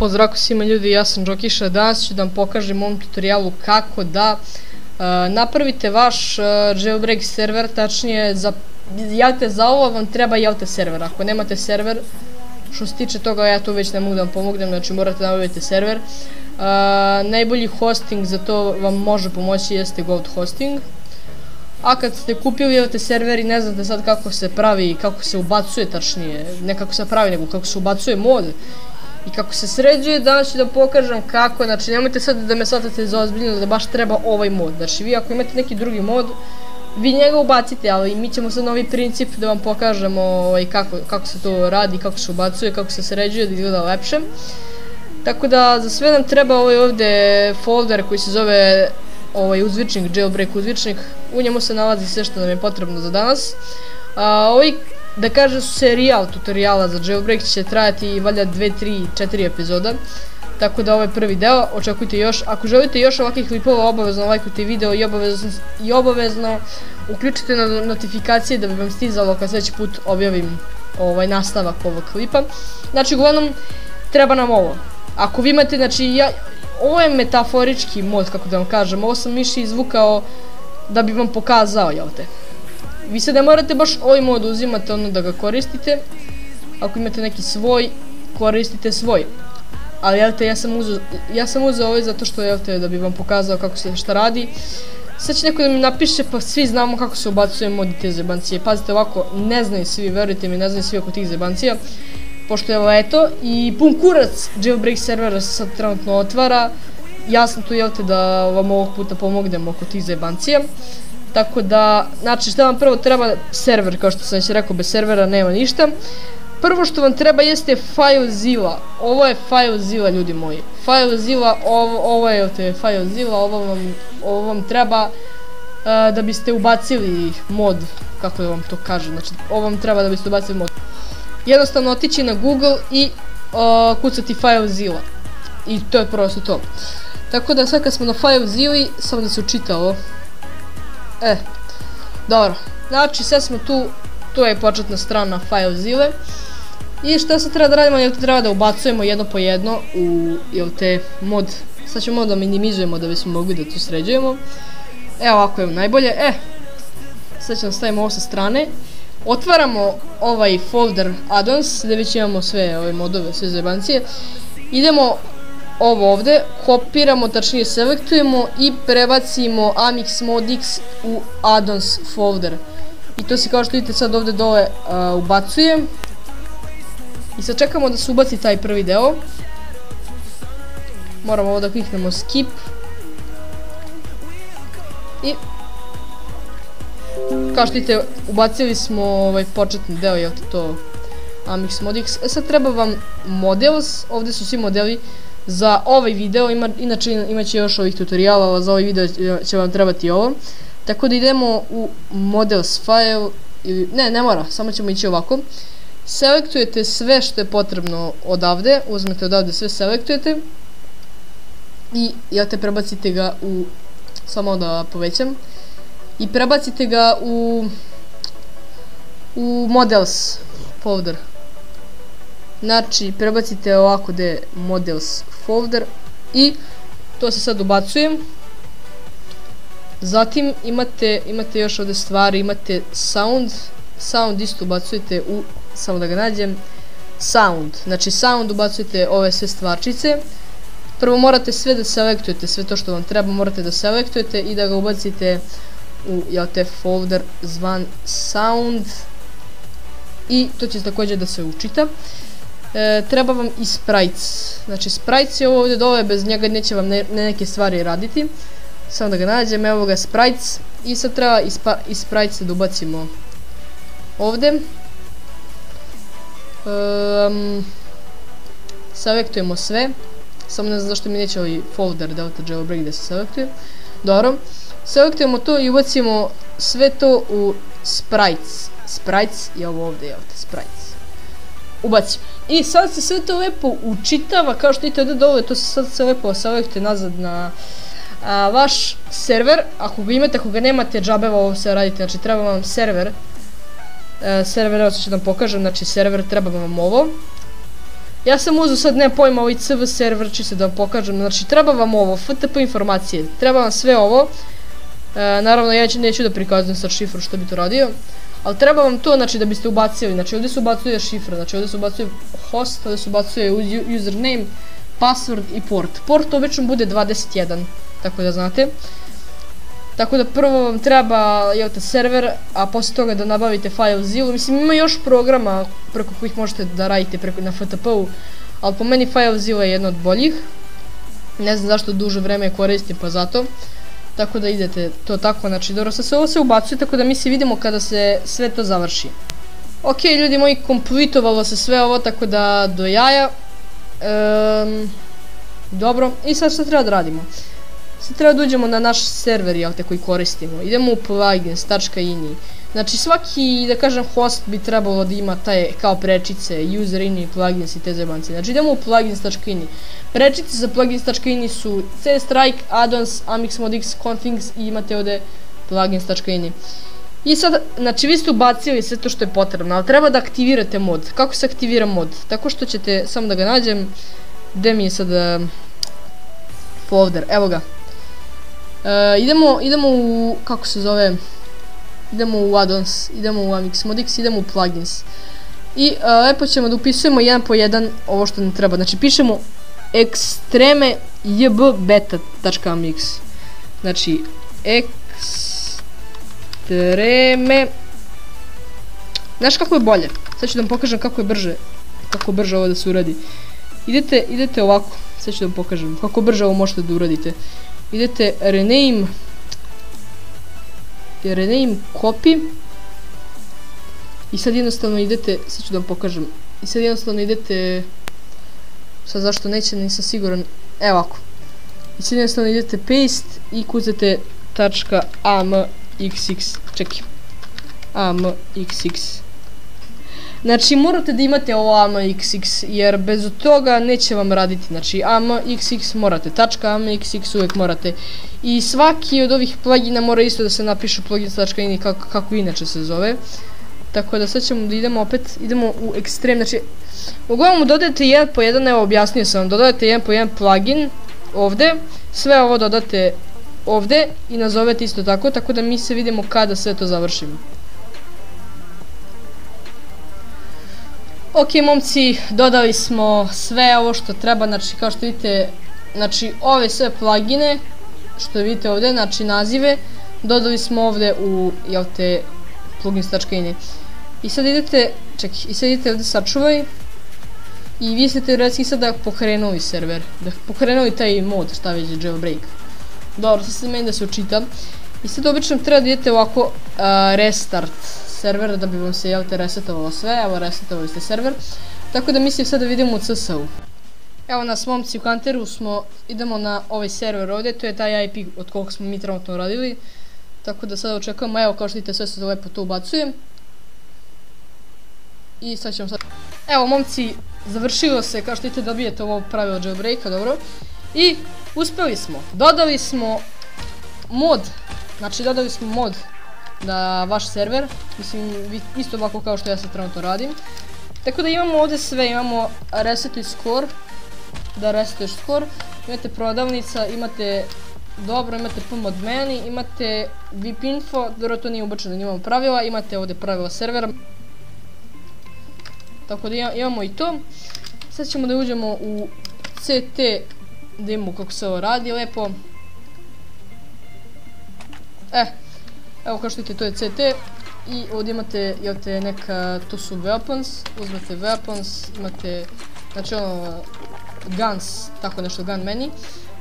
Pozdrav svima ljudi, ja sam Džokiša. Danas ću da vam pokažem u ovom tutorijalu kako da napravite vaš jailbreak server, tačnije za ovo vam treba server. Ako nemate server, što se tiče toga ja tu već ne mogu da vam pomognem, znači morate da nabavite server. Najbolji hosting za to vam može pomoći jeste Gold Hosting. A kad ste kupili server i ne znate sad kako se pravi, kako se ubacuje, tačnije, ne kako se pravi nego kako se ubacuje mod i kako se sređuje, danas ću da pokažem kako. Znači nemojte sad da me shvatate za ozbiljno da baš treba ovaj mod. Znači vi ako imate neki drugi mod, vi njega ubacite, ali mi ćemo sad novi princip da vam pokažemo kako se to radi, kako se ubacuje, kako se sređuje, da izgleda lepše. Tako da za sve nam treba ovaj ovdje folder koji se zove uzvičnik, jailbreak uzvičnik. U njemu se nalazi sve što nam je potrebno za danas. Da kažem, serijal tutoriala za jailbreak će trajati valjda 2, 3, 4 epizoda. Tako da ovo je prvi deo, očekujte još. Ako želite još ovakvih klipova, obavezno lajkujte video i obavezno uključite notifikacije da bi vam stizalo kad sljedeći put objavim nastavak ovog klipa. Znači uglavnom treba nam ovo. Ako vi imate, znači ovo je metaforički mod, kako da vam kažem, ovo sam miši izvukao da bi vam pokazao, jel te? Vi se ne morate baš ovaj mod uzimati ono da ga koristite. Ako imate neki svoj, koristite svoj. Ali jel te, ja sam uzeo ovaj zato što jel te da bi vam pokazao kako se šta radi. Sad će neko da mi napiše, pa svi znamo kako se ubacuje mod i te zebancije. Pazite ovako, ne znaju svi, verujte mi, ne znaju svi oko tih zebancija. Pošto evo eto, i pun kurac jailbreak servera se sad trenutno otvara. Ja sam tu jel te da vam ovog puta pomognem oko tih zebancija. Tako da, znači šta vam prvo treba? Server, kao što sam već rekao, bez servera nema ništa. Prvo što vam treba jeste FileZilla. Ovo je FileZilla, ljudi moji. FileZilla, ovo je FileZilla, ovo vam treba da biste ubacili mod, kako da vam to kažem, znači ovo vam treba da biste ubacili mod. Jednostavno otići na Google i kucati FileZilla. I to je prosto to. Tako da sad kad smo na FileZilli, samo da se učita ovo. Dobro, znači sad smo tu, to je početna strana FileZille. I šta sad treba da radimo, jel te treba da ubacujemo jedno po jedno u mod. Sad ćemo da minimizujemo da bismo mogli da to sređujemo. Evo ovako je najbolje, sad ćemo stavimo ovo sa strane. Otvaramo ovaj folder addons, gdje već imamo sve ove modove, sve zebancije. Idemo ovo ovdje, kopiramo, tačnije selektujemo i prebacimo amixmodx u addons folder. I to se, kao što vidite, sad ovdje dole ubacuje. I sad čekamo da se ubaci taj prvi deo. Moramo ovo da kliknemo skip. I kao što vidite, ubacili smo početni deo, jel to amixmodx. Sad treba vam models, ovdje su svi modeli za ovaj video, inače imat će još ovih tutoriala, ali za ovaj video će vam trebati ovo. Tako da idemo u models file, ne mora, samo ćemo ići ovako. Selektujete sve što je potrebno odavde, uzmete odavde sve, selektujete i jel te prebacite ga u, samo da povećam, i prebacite ga u models folder. Znači prebacite ovako gdje je models folder i to se sad ubacuje. Zatim imate još ovdje stvari, imate sound isto ubacujete u, samo da ga nađem, sound, znači sound ubacujete ove sve stvarčice. Prvo morate sve da selektujete, sve to što vam treba morate da selektujete i da ga ubacite u folder zvan sound i to će također da se učita. Treba vam i sprites, znači sprites je ovo ovdje dole, bez njega neće vam neke stvari raditi. Samo da ga nađem, evo ga sprites, i sad treba i sprites da ubacimo ovdje. Selektujemo sve, samo ne znam zašto mi neće ovaj folder delta jailbreak gdje se selektuje. Dobro, selektujemo to i ubacimo sve to u sprites je ovo ovdje, jel te, sprites. Ubacimo. I sad se sve to lepo učitava, kao što vidite ovdje dole, to se sad sve lepo selektuje nazad na vaš server. Ako ga imate, ako ga nemate, džabeva ovo sve radite, znači treba vam server. Server, evo što ću da vam pokažem, znači server, treba vam ovo. Ja sam uzeo sad, ne pojma, ovaj CV server, čisto da vam pokažem, znači treba vam ovo, FTP informacije, treba vam sve ovo, naravno ja neću da prikazujem sad šifru što bi to radio, ali treba vam to, znači da biste ubacili, znači ovdje se ubacuje šifra, znači ovdje se ubacuje host, ovdje se ubacuje username, password i port. Port obično bude 21, tako da znate. Tako da prvo vam treba server, a poslije toga da nabavite FileZilla. Mislim, ima još programa preko kojih možete da radite na FTP-u, ali po meni FileZilla je jedno od boljih. Ne znam zašto duže vreme koristim, pa zato. Tako da idete to tako, znači dobro, sad se ovo se ubacuje, tako da mi se vidimo kada se sve to završi. Ok, ljudi moji, kompletovalo se sve ovo, tako da do jaja. Dobro, i sad što treba da radimo? Sad treba da uđemo na naš server, jel te, koji koristimo. Idemo u plugins.ini. Znači svaki, da kažem, host bi trebalo da ima taj kao prečice, user.ini, plugins i te zajebance. Znači idemo u plugins.ini. Prečice za plugins.ini su CStrike, addons, amixmodx, configs i imate ovdje plugins.ini. I sad, znači vi ste ubacili sve to što je potrebno, ali treba da aktivirate mod. Kako se aktivira mod? Tako što ćete, samo da ga nađem, gdje mi je sad folder, evo ga. Idemo u, kako se zove, idemo u addons, idemo u amixmodx, idemo u plugins. I lepo ćemo da upisujemo jedan po jedan ovo što nam treba. Znači pišemo extreme jbbeta.amix. Znači extreme. Znaš kako je bolje? Sad ću da vam pokažem kako je brže ovo da se uradi. Idete ovako, sad ću da vam pokažem kako brže ovo možete da uradite. Idete rename copy i sad jednostavno idete, sad ću da vam pokažem, i sad jednostavno idete, sad zašto neće, nisam siguran, evo ovako, i sad jednostavno idete paste i kucate .amxx, čekaj, amxx. Znači morate da imate ovo amxx, jer bez toga neće vam raditi. Znači amxx morate, .amxx uvijek morate. I svaki od ovih plugina mora isto da se napiše plugins.ini kako inače se zove. Tako da sad ćemo da idemo opet, idemo u ekstrem, znači uglavnom dodajete jedan po jedan, evo objasnio sam vam, dodajete jedan po jedan plugin ovdje, sve ovo dodate ovdje i nazovete isto tako, tako da mi se vidimo kada sve to završimo. Ok momci, dodali smo sve ovo što treba, znači kao što vidite, znači ove sve plugine, što vidite ovdje, znači nazive, dodali smo ovdje u, jel te, plugins.ini. I sad idete, čekaj, i sad idete ovdje sačuvaj, i vi ste teoretski sada pokrenuli server, da pokrenuli taj mod, šta već je jailbreak. Dobro, sad meni da se učitam. I sad obično treba da idete ovako restart server da bi vam se, jel te, resetovalo sve, evo resetovali ste server. Tako da mislim sad da vidimo u CSU. Evo nas momci u Hunteru smo, idemo na ovaj server ovdje, to je taj IP od koga smo mi trenutno radili. Tako da sada očekujemo, evo kao što vidite sve se lepo to ubacujem. I sad ćemo sad... Evo momci, završilo se, kao što vidite dobijete ovo pravilo jailbreaka, dobro. I uspeli smo, dodali smo mod, znači dodali smo mod na vaš server, mislim isto ovako kao što ja sad trenutno radim. Tako da imamo ovdje sve, imamo resetuj score, da resetuješ score, imate prodavnica, imate dobro, imate pomod meni, imate VIP info, dobro to nije ubačeno, imamo pravila, imate ovdje pravila servera. Tako da imamo i to. Sad ćemo da uđemo u CT, da imamo kako se ovo radi lepo. Evo kao što vidite to je CT i ovdje imate, jel te, neka, to su weapons, uzmete weapons, imate, znači ono, guns, tako nešto, gun menu.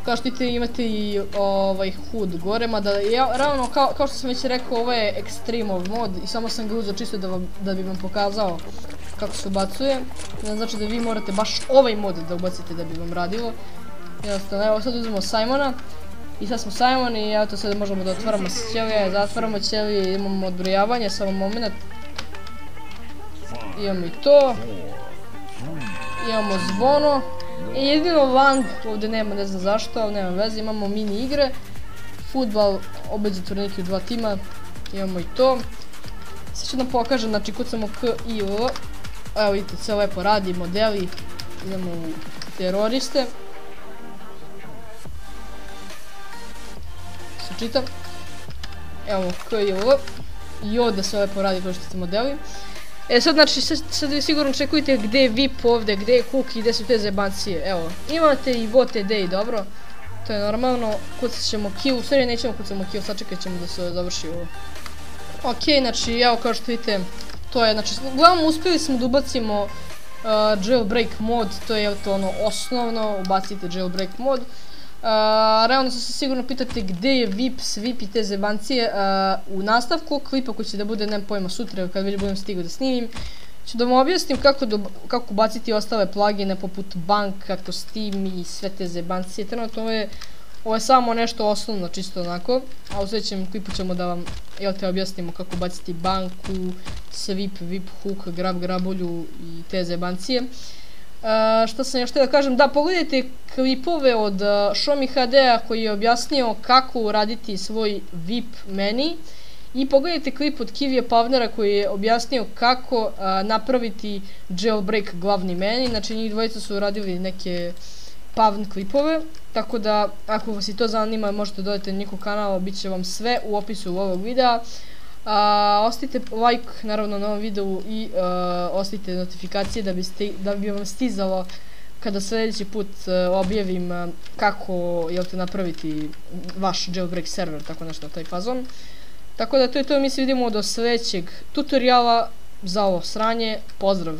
Kao što vidite imate i ovaj HUD gore, mada realno kao što sam već rekao, ovo je Extreme mod i samo sam ga uzeo čisto da bi vam pokazao kako se ubacuje. Ne znači da vi morate baš ovaj mod da ubacite da bi vam radilo. Jednostavno, evo sad uzmemo Simona. I sad smo Simon i evo to sada možemo da otvaramo ćelije, zatvaramo ćelije, imamo odbrojavanje, samo moment. Imamo i to. Imamo zvono. I jedino lang, ovdje nema, ne znam zašto, ali nema veze, imamo mini igre. Futbal, obe zatvornike u dva tima, imamo i to. Sad ću da pokažem, znači kucamo K i L. Evo vidite, sve lepo radi, modeli. idemo u teroriste. Se čitam. Evo, koji je ovo. I ovdje se lepo radi kao što ste modeli. Sad znači, sad vi sigurno čekujete gdje je VIP ovdje, gdje je Cook i gdje su te zebancije. Evo, imate i vote day, dobro. To je normalno, kucat ćemo kill, u stvari nećemo kucamo kill, sačekat ćemo da se završi ovo. Ok, znači, evo kao što vidite, to je, znači, uglavnom uspjeli smo da ubacimo jailbreak mod, to je to ono osnovno, ubacite jailbreak mod. Realno se sigurno pitate gdje je VIP i te zebancije. U nastavku klipa koji će da bude, nemam pojma, sutra kad već budem stigao da snimim, ću da vam objasnim kako ubaciti ostale plugine poput Bank, kako Steam i sve te zebancije. Trenutno ovo je samo nešto osnovno, čisto onako, a u sljedećem klipu ćemo da vam objasnimo kako ubaciti banku, Sweep, VIP, Hook, Grabulju i te zebancije. Što sam još htio da kažem, da pogledajte klipove od Shomi HD-a koji je objasnio kako uraditi svoj VIP meni i pogledajte klip od Kivija Pavnera koji je objasnio kako napraviti jailbreak glavni meni. Znači njih dvojica su uradili neke Pavn klipove, tako da ako vas i to zanima možete dodati na njihov kanal, bit će vam sve u opisu ovog videa. Ostavite like naravno na ovom videu i ostavite notifikacije da bi vam stizalo kada sljedeći put objavim kako napraviti vaš jailbreak server, tako nešto taj fazon. Tako da to je to, mi se vidimo do sljedećeg tutoriala za ovo sranje, pozdrav!